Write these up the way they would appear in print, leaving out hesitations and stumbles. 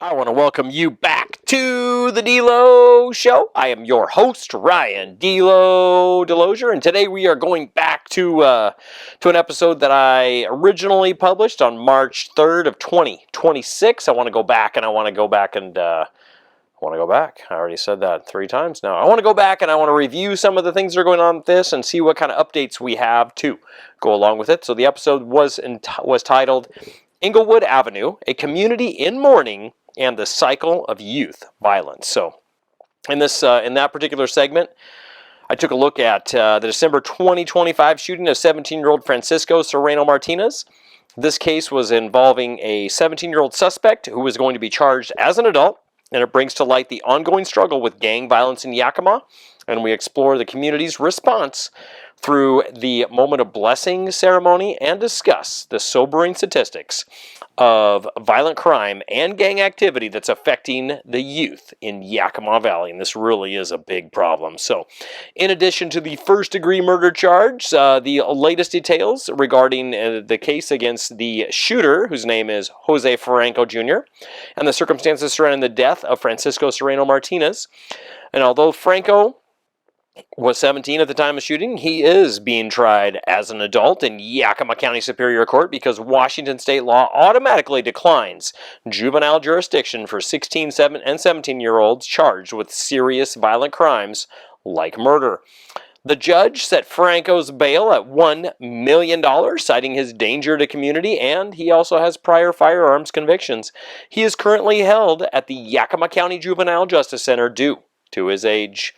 I want to welcome you back to the D-Lo Show. I am your host, Ryan D-Lo Delosier, and today we are going back to an episode that I originally published on March 3rd of 2026. I want to go back. I already said that 3 times now. I want to go back and I want to review some of the things that are going on with this and see what kind of updates we have to go along with it. So the episode was titled Inglewood Avenue, a Community in Mourning, and the Cycle of Youth Violence. So in that particular segment, I took a look at the December 2025 shooting of 17-year-old Francisco Serrano-Martínez. This case was involving a 17-year-old suspect who was going to be charged as an adult, and it brings to light the ongoing struggle with gang violence in Yakima, and we explore the community's response through the Moment of Blessing ceremony and discuss the sobering statistics of violent crime and gang activity that's affecting the youth in Yakima Valley, and this really is a big problem. So, in addition to the first-degree murder charge, the latest details regarding the case against the shooter, whose name is José Franco Jr., and the circumstances surrounding the death of Francisco Serrano-Martínez. And although Franco was 17 at the time of shooting, he is being tried as an adult in Yakima County Superior Court because Washington state law automatically declines juvenile jurisdiction for 16, 7, and 17-year-olds charged with serious violent crimes like murder. The judge set Franco's bail at $1 million, citing his danger to community, and he also has prior firearms convictions. He is currently held at the Yakima County Juvenile Justice Center due to his age.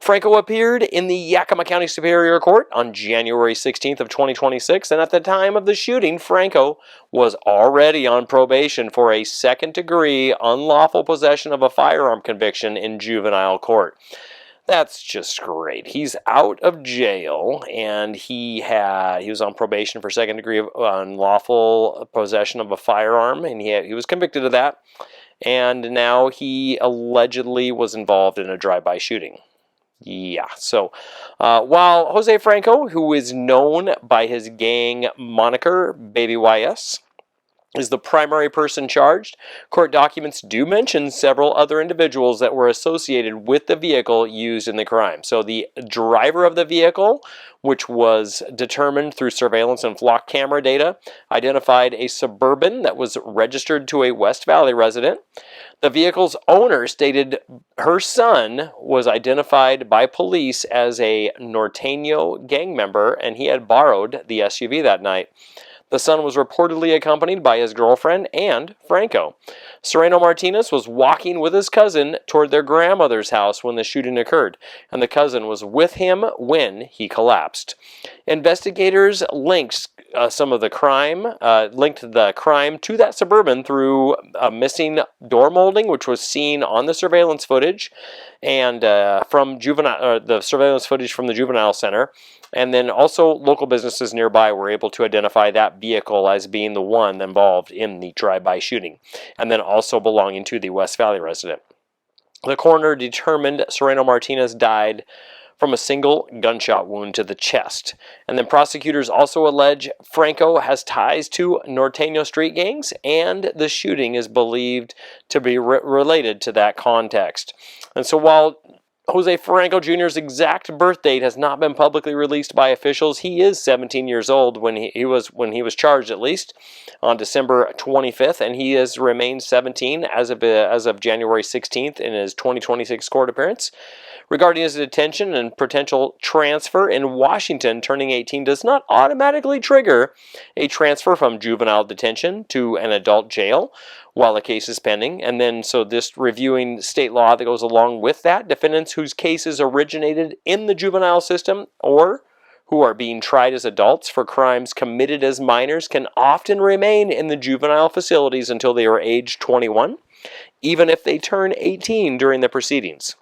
Franco appeared in the Yakima County Superior Court on January 16th of 2026, and at the time of the shooting, Franco was already on probation for a second-degree unlawful possession of a firearm conviction in juvenile court. That's just great. He's out of jail, and he was on probation for second-degree unlawful possession of a firearm, and he was convicted of that. And now he allegedly was involved in a drive-by shooting. Yeah, so while José Franco, who is known by his gang moniker, Baby YS, is the primary person charged, court documents do mention several other individuals that were associated with the vehicle used in the crime. So the driver of the vehicle, which was determined through surveillance and flock camera data, identified a Suburban that was registered to a West Valley resident. The vehicle's owner stated her son was identified by police as a Norteño gang member, and he had borrowed the SUV that night. The son was reportedly accompanied by his girlfriend and Franco. Serrano-Martínez was walking with his cousin toward their grandmother's house when the shooting occurred, and the cousin was with him when he collapsed. Investigators linked the crime to that Suburban through a missing door molding, which was seen on the surveillance footage, and the surveillance footage from the juvenile center. And then also local businesses nearby were able to identify that vehicle as being the one involved in the drive-by shooting, and then also belonging to the West Valley resident. The coroner determined Serrano-Martínez died from a single gunshot wound to the chest. And then prosecutors also allege Franco has ties to Norteño street gangs, and the shooting is believed to be related to that context. And so while José Franco Jr.'s exact birth date has not been publicly released by officials, he is 17 years old when he was charged, at least on December 25th, and he has remained 17 as of January 16th in his 2026 court appearance. Regarding his detention and potential transfer in Washington, turning 18 does not automatically trigger a transfer from juvenile detention to an adult jail while a case is pending. And then, so this reviewing state law that goes along with that, defendants whose cases originated in the juvenile system or who are being tried as adults for crimes committed as minors can often remain in the juvenile facilities until they are age 21, even if they turn 18 during the proceedings.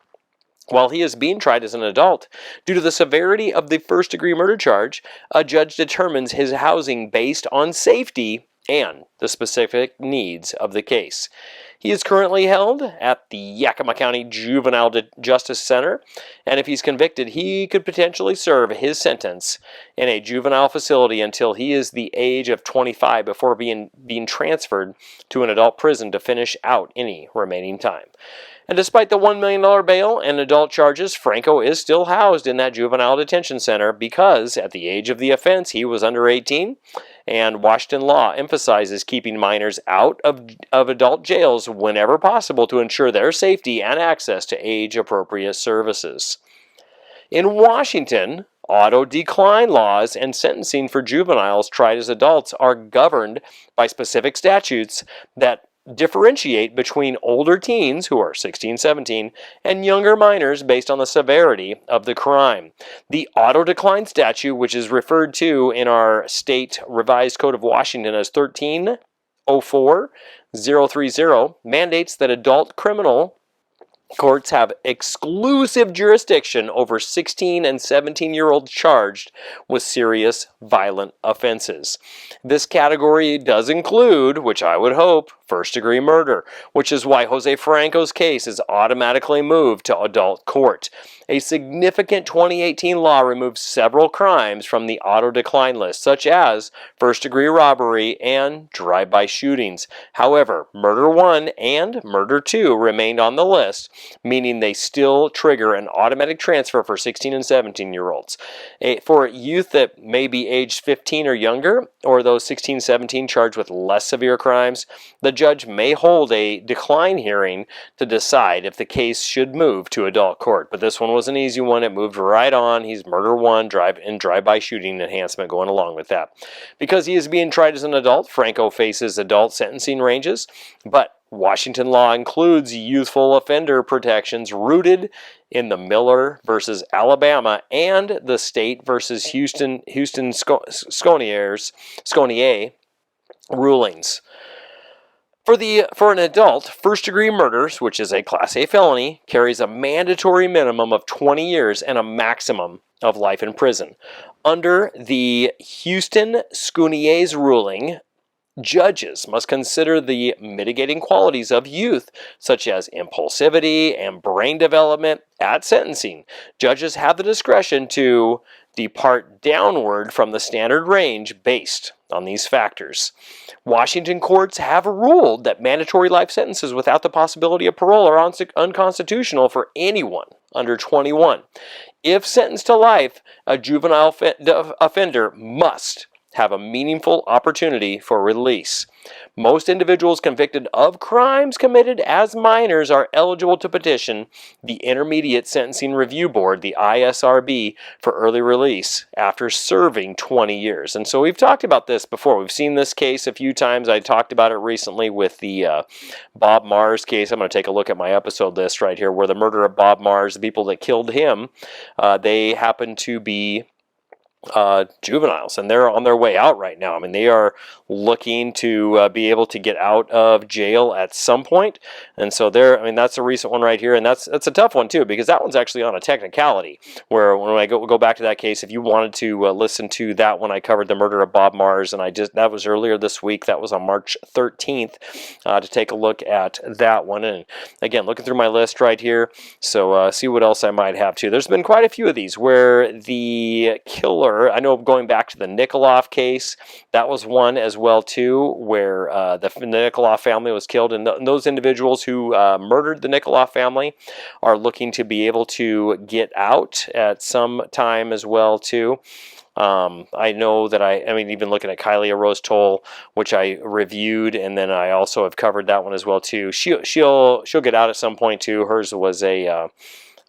While he is being tried as an adult, due to the severity of the first-degree murder charge, a judge determines his housing based on safety and the specific needs of the case. He is currently held at the Yakima County Juvenile Justice Center, and if he's convicted, he could potentially serve his sentence in a juvenile facility until he is the age of 25 before being transferred to an adult prison to finish out any remaining time. And despite the $1 million bail and adult charges, Franco is still housed in that juvenile detention center because at the age of the offense he was under 18, and Washington law emphasizes keeping minors out of adult jails whenever possible to ensure their safety and access to age-appropriate services. In Washington, auto decline laws and sentencing for juveniles tried as adults are governed by specific statutes that differentiate between older teens, who are 16, 17, and younger minors based on the severity of the crime. The auto decline statute, which is referred to in our state revised code of Washington as 1304-030, mandates that adult criminal courts have exclusive jurisdiction over 16 and 17-year-olds charged with serious violent offenses. This category does include, which I would hope, first-degree murder, which is why José Franco's case is automatically moved to adult court. A significant 2018 law removed several crimes from the auto decline list, such as first-degree robbery and drive-by shootings. However, murder 1 and murder 2 remained on the list, meaning they still trigger an automatic transfer for 16 and 17-year-olds. For youth that may be aged 15 or younger, or those 16, 17 charged with less severe crimes, the judge may hold a decline hearing to decide if the case should move to adult court. But this one was an easy one. It moved right on. He's murder 1, drive-by shooting enhancement going along with that. Because he is being tried as an adult, Franco faces adult sentencing ranges, but Washington law includes youthful offender protections rooted in the Miller versus Alabama and the State versus Houston-Sconiers rulings. For an adult, first-degree murders, which is a Class A felony, carries a mandatory minimum of 20 years and a maximum of life in prison. Under the Houston-Sconiers ruling, judges must consider the mitigating qualities of youth, such as impulsivity and brain development, at sentencing. Judges have the discretion to depart downward from the standard range based on these factors. Washington courts have ruled that mandatory life sentences without the possibility of parole are unconstitutional for anyone under 21. If sentenced to life, a juvenile offender must have a meaningful opportunity for release. Most individuals convicted of crimes committed as minors are eligible to petition the Intermediate Sentencing Review Board, the ISRB, for early release after serving 20 years. And so we've talked about this before. We've seen this case a few times. I talked about it recently with the Bob Mars case. I'm going to take a look at my episode list right here, where the murder of Bob Mars, the people that killed him, they happen to be juveniles, and they're on their way out right now. I mean, they are looking to be able to get out of jail at some point, and so that's a recent one right here, and that's a tough one too, because that one's actually on a technicality, where when I go back to that case, if you wanted to listen to that one, I covered the murder of Bob Mars, and that was earlier this week. That was on March 13th, to take a look at that one. And again, looking through my list right here, so see what else I might have too. There's been quite a few of these where the killer, I know, going back to the Nikoloff case, that was one as well too, where the Nikoloff family was killed, and those individuals who murdered the Nikoloff family are looking to be able to get out at some time as well too. I know that I mean, even looking at Kylie Rose Toll, which I reviewed, and then I also have covered that one as well too. She'll get out at some point too. Hers was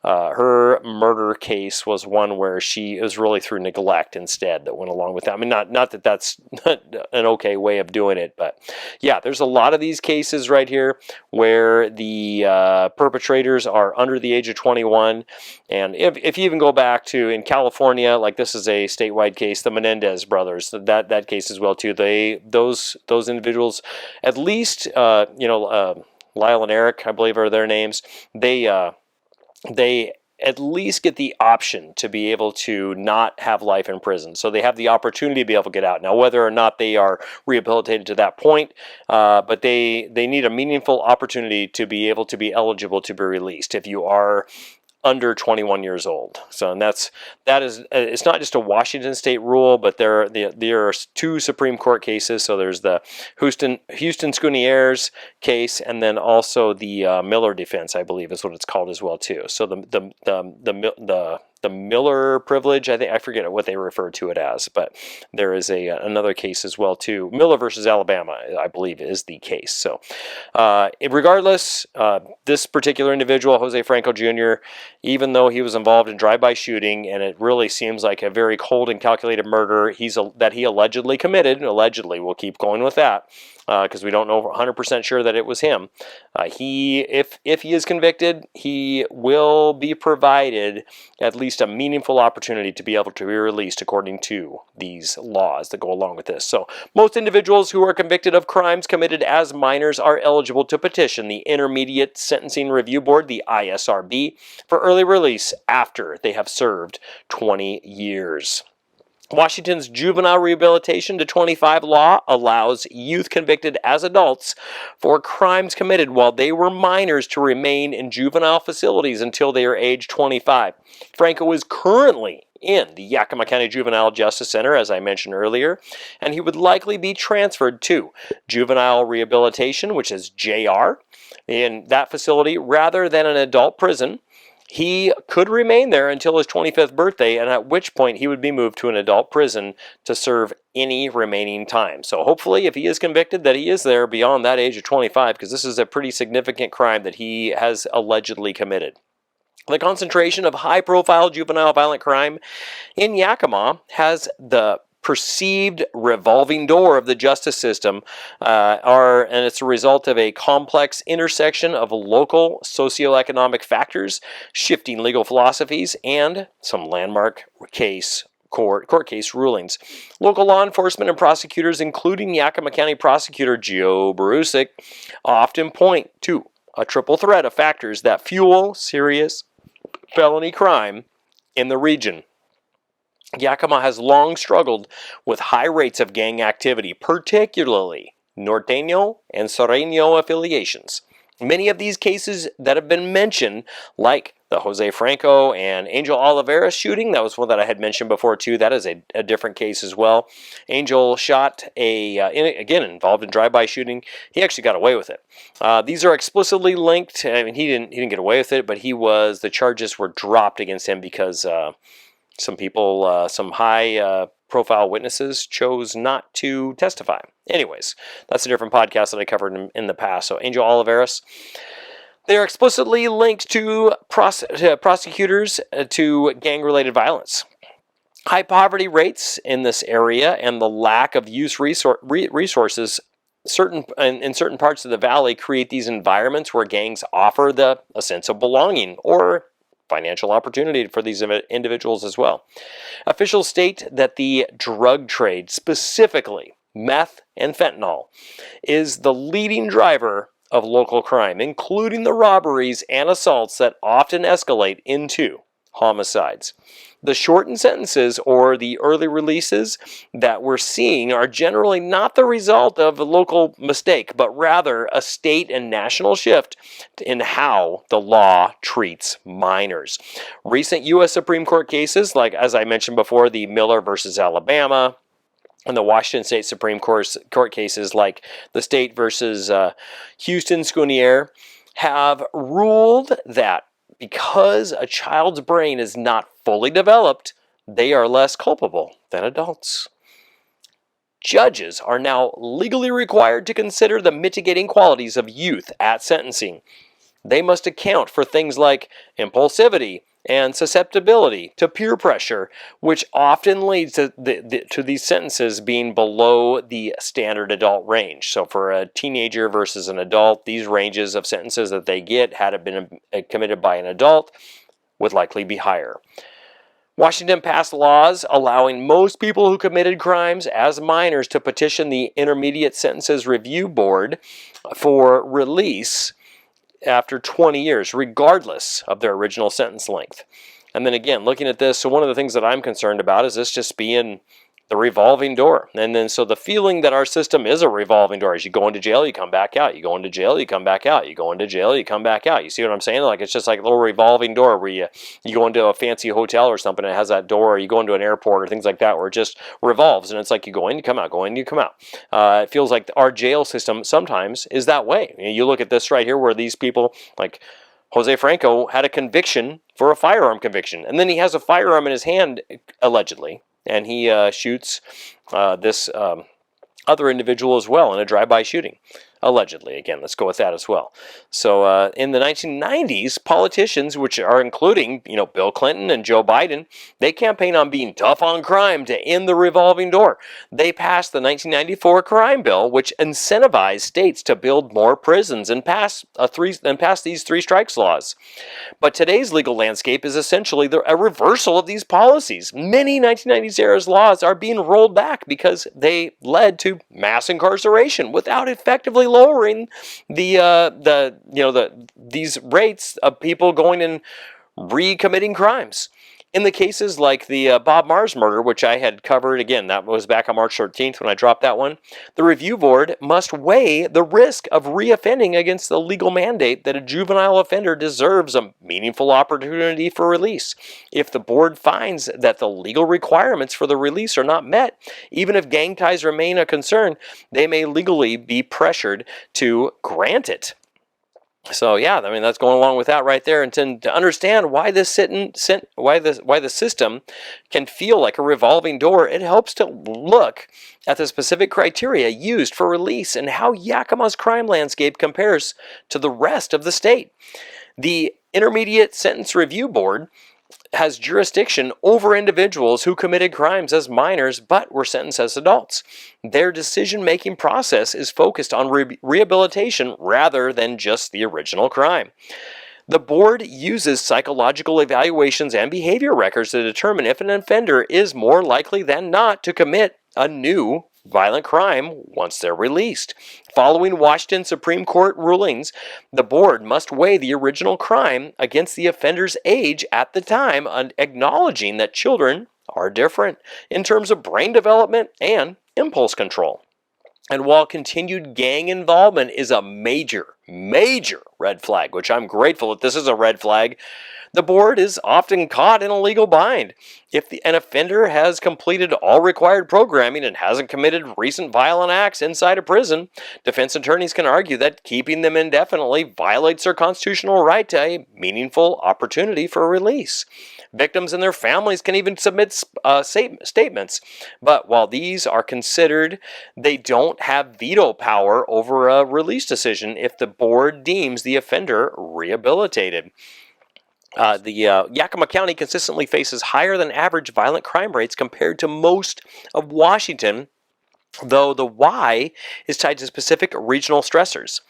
her murder case was one where it was really through neglect instead that went along with that. I mean, not that that's an okay way of doing it, but yeah, there's a lot of these cases right here where the perpetrators are under the age of 21. And if you even go back to in California, like this is a statewide case, the Menendez brothers, that case as well too. Those individuals, at least Lyle and Eric, I believe are their names. They at least get the option to be able to not have life in prison. So they have the opportunity to be able to get out. Now, whether or not they are rehabilitated to that point, but they need a meaningful opportunity to be able to be eligible to be released if you are under 21 years old. So, and that is it's not just a Washington state rule, but there are two Supreme Court cases. So there's the Houston-Sconiers case, and then also the Miller defense, I believe, is what it's called as well too. So the Miller privilege, I forget what they refer to it as, but there is another case as well too. Miller versus Alabama, I believe, is the case. So regardless, this particular individual, José Franco Jr., even though he was involved in drive-by shooting, and it really seems like a very cold and calculated murder that he allegedly committed, allegedly, we'll keep going with that, because we don't know 100% sure that it was him. If he is convicted, he will be provided at least a meaningful opportunity to be able to be released according to these laws that go along with this. So most individuals who are convicted of crimes committed as minors are eligible to petition the Intermediate Sentencing Review Board, the ISRB, for early release after they have served 20 years. Washington's Juvenile Rehabilitation to 25 law allows youth convicted as adults for crimes committed while they were minors to remain in juvenile facilities until they are age 25. Franco is currently in the Yakima County Juvenile Justice Center, as I mentioned earlier, and he would likely be transferred to Juvenile Rehabilitation, which is JR, in that facility rather than an adult prison. He could remain there until his 25th birthday, and at which point he would be moved to an adult prison to serve any remaining time. So hopefully, if he is convicted, that he is there beyond that age of 25, because this is a pretty significant crime that he has allegedly committed. The concentration of high-profile juvenile violent crime in Yakima has the perceived revolving door of the justice system, and it's a result of a complex intersection of local socioeconomic factors, shifting legal philosophies, and some landmark court case rulings. Local law enforcement and prosecutors, including Yakima County Prosecutor Joe Barusik, often point to a triple threat of factors that fuel serious felony crime in the region. Yakima has long struggled with high rates of gang activity, particularly Norteño and Serrano affiliations. Many of these cases that have been mentioned, like the José Franco and Angel Oliveira shooting, that was one that I had mentioned before too. That is a different case as well. Angel shot again involved in drive-by shooting. He actually got away with it. These are explicitly linked. I mean, he didn't get away with it, but the charges were dropped against him because some people, some high-profile witnesses chose not to testify. Anyways, that's a different podcast that I covered in the past. So Angel Oliveras, they are explicitly linked to prosecutors to gang-related violence. High poverty rates in this area and the lack of youth resources in certain parts of the valley create these environments where gangs offer a sense of belonging or financial opportunity for these individuals as well. Officials state that the drug trade, specifically meth and fentanyl, is the leading driver of local crime, including the robberies and assaults that often escalate into homicides. The shortened sentences or the early releases that we're seeing are generally not the result of a local mistake, but rather a state and national shift in how the law treats minors. Recent U.S. Supreme Court cases, like as I mentioned before, the Miller versus Alabama, and the Washington State Supreme Court cases like the State versus Houston-Sconiers, have ruled that because a child's brain is not fully developed, they are less culpable than adults. Judges are now legally required to consider the mitigating qualities of youth at sentencing. They must account for things like impulsivity and susceptibility to peer pressure, which often leads to these sentences being below the standard adult range. So for a teenager versus an adult, these ranges of sentences that they get, had it been committed by an adult, would likely be higher. Washington passed laws allowing most people who committed crimes as minors to petition the Intermediate Sentences Review Board for release after 20 years, regardless of their original sentence length. And then again, looking at this, so one of the things that I'm concerned about is this just being the revolving door. And then so the feeling that our system is a revolving door. As you go into jail, you come back out. You go into jail, you come back out. You go into jail, you come back out. You see what I'm saying? Like, it's just like a little revolving door where you go into a fancy hotel or something, and it has that door, or you go into an airport or things like that, where it just revolves, and it's like you go in, you come out, go in, you come out. It feels like our jail system sometimes is that way. You look at this right here, where these people, like José Franco, had a conviction for a firearm conviction, and then he has a firearm in his hand, allegedly, and he shoots this other individual as well in a drive-by shooting, allegedly. Again, let's go with that as well. So in the 1990s, politicians, which are including, Bill Clinton and Joe Biden, they campaign on being tough on crime to end the revolving door. They passed the 1994 crime bill, which incentivized states to build more prisons and pass these three strikes laws. But today's legal landscape is essentially a reversal of these policies. Many 1990s era laws are being rolled back because they led to mass incarceration without effectively lowering these rates of people going and recommitting crimes. In the cases like the Bob Mars murder, which I had covered, again, that was back on March 13th when I dropped that one, the review board must weigh the risk of reoffending against the legal mandate that a juvenile offender deserves a meaningful opportunity for release. If the board finds that the legal requirements for the release are not met, even if gang ties remain a concern, they may legally be pressured to grant it. So yeah, I mean, that's going along with that right there. And to understand why the system can feel like a revolving door, it helps to look at the specific criteria used for release and how Yakima's crime landscape compares to the rest of the state. The Intermediate Sentence Review Board has jurisdiction over individuals who committed crimes as minors but were sentenced as adults. Their decision-making process is focused on rehabilitation rather than just the original crime. The board uses psychological evaluations and behavior records to determine if an offender is more likely than not to commit a new violent crime once they're released. Following Washington Supreme Court rulings, the board must weigh the original crime against the offender's age at the time, acknowledging that children are different in terms of brain development and impulse control. And while continued gang involvement is a major red flag, which I'm grateful that this is a red flag, the board is often caught in a legal bind. If an offender has completed all required programming and hasn't committed recent violent acts inside a prison, defense attorneys can argue that keeping them indefinitely violates their constitutional right to a meaningful opportunity for release. Victims and their families can even submit statements, but while these are considered, they don't have veto power over a release decision if the board deems the offender rehabilitated. Yakima County consistently faces higher than average violent crime rates compared to most of Washington, though the why is tied to specific regional stressors.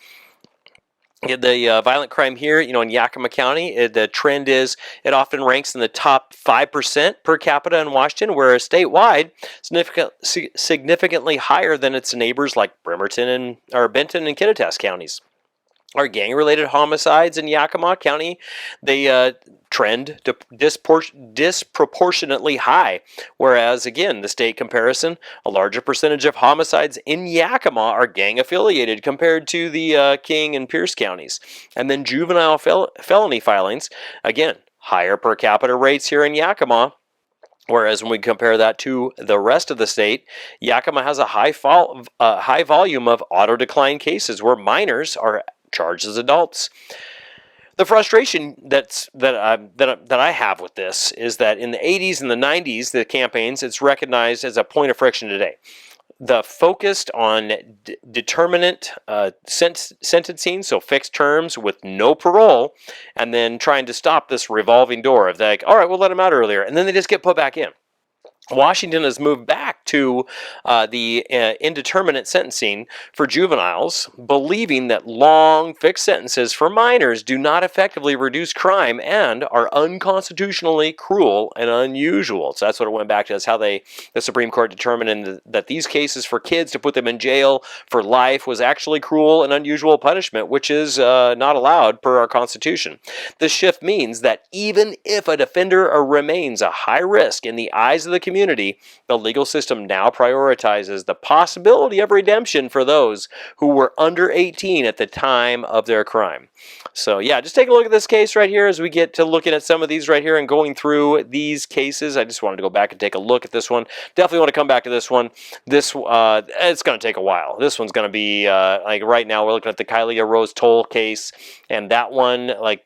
The violent crime here, in Yakima County, the trend is it often ranks in the top 5% per capita in Washington, whereas statewide, significantly higher than its neighbors like Benton and Kittitas counties. Our gang-related homicides in Yakima County, they trend disproportionately high, whereas, again, the state comparison, a larger percentage of homicides in Yakima are gang-affiliated compared to the King and Pierce counties. And then juvenile felony filings, again, higher per capita rates here in Yakima. Whereas when we compare that to the rest of the state, Yakima has a high volume of auto-decline cases where minors are charged as adults. The frustration that I have with this is that in the 80s and the 90s, the campaigns, it's recognized as a point of friction today. The focused on determinate sentencing, so fixed terms with no parole, and then trying to stop this revolving door of like, all right, we'll let them out earlier, and then they just get put back in. Washington has moved back to the indeterminate sentencing for juveniles, believing that long fixed sentences for minors do not effectively reduce crime and are unconstitutionally cruel and unusual. So that's what it went back to. That's how the Supreme Court determined that these cases for kids, to put them in jail for life, was actually cruel and unusual punishment, which is not allowed per our Constitution. This shift means that even if a defender remains a high risk in the eyes of the community, the legal system now prioritizes the possibility of redemption for those who were under 18 at the time of their crime. So yeah, just take a look at this case right here as we get to looking at some of these right here and going through these cases. I just wanted to go back and take a look at this one. Definitely want to come back to this one. This it's going to take a while. This one's going to be like right now we're looking at the Kylie Rose Toll case, and that one, like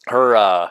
her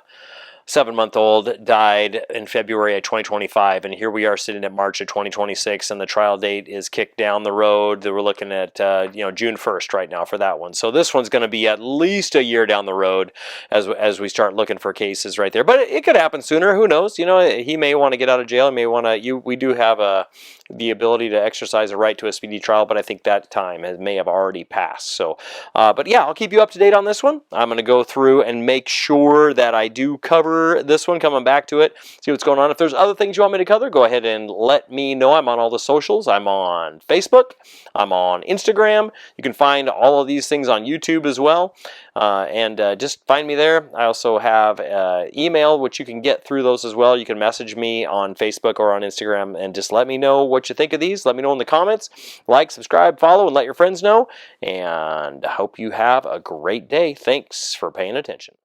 7-month-old died in February of 2025, and here we are sitting at March of 2026, and the trial date is kicked down the road. We're looking at June 1st right now for that one. So this one's going to be at least a year down the road as we start looking for cases right there. But it could happen sooner. Who knows? He may want to get out of jail. He may want to. We do have the ability to exercise a right to a speedy trial, but I think that time may have already passed. So, but yeah, I'll keep you up to date on this one. I'm going to go through and make sure that I do cover this one, coming back to it, see what's going on. If there's other things you want me to cover, go ahead and let me know. I'm on all the socials. I'm on Facebook. I'm on Instagram. You can find all of these things on YouTube as well. And just find me there. I also have email, which you can get through those as well. You can message me on Facebook or on Instagram and just let me know what you think of these. Let me know in the comments. Like, subscribe, follow, and let your friends know. And I hope you have a great day. Thanks for paying attention.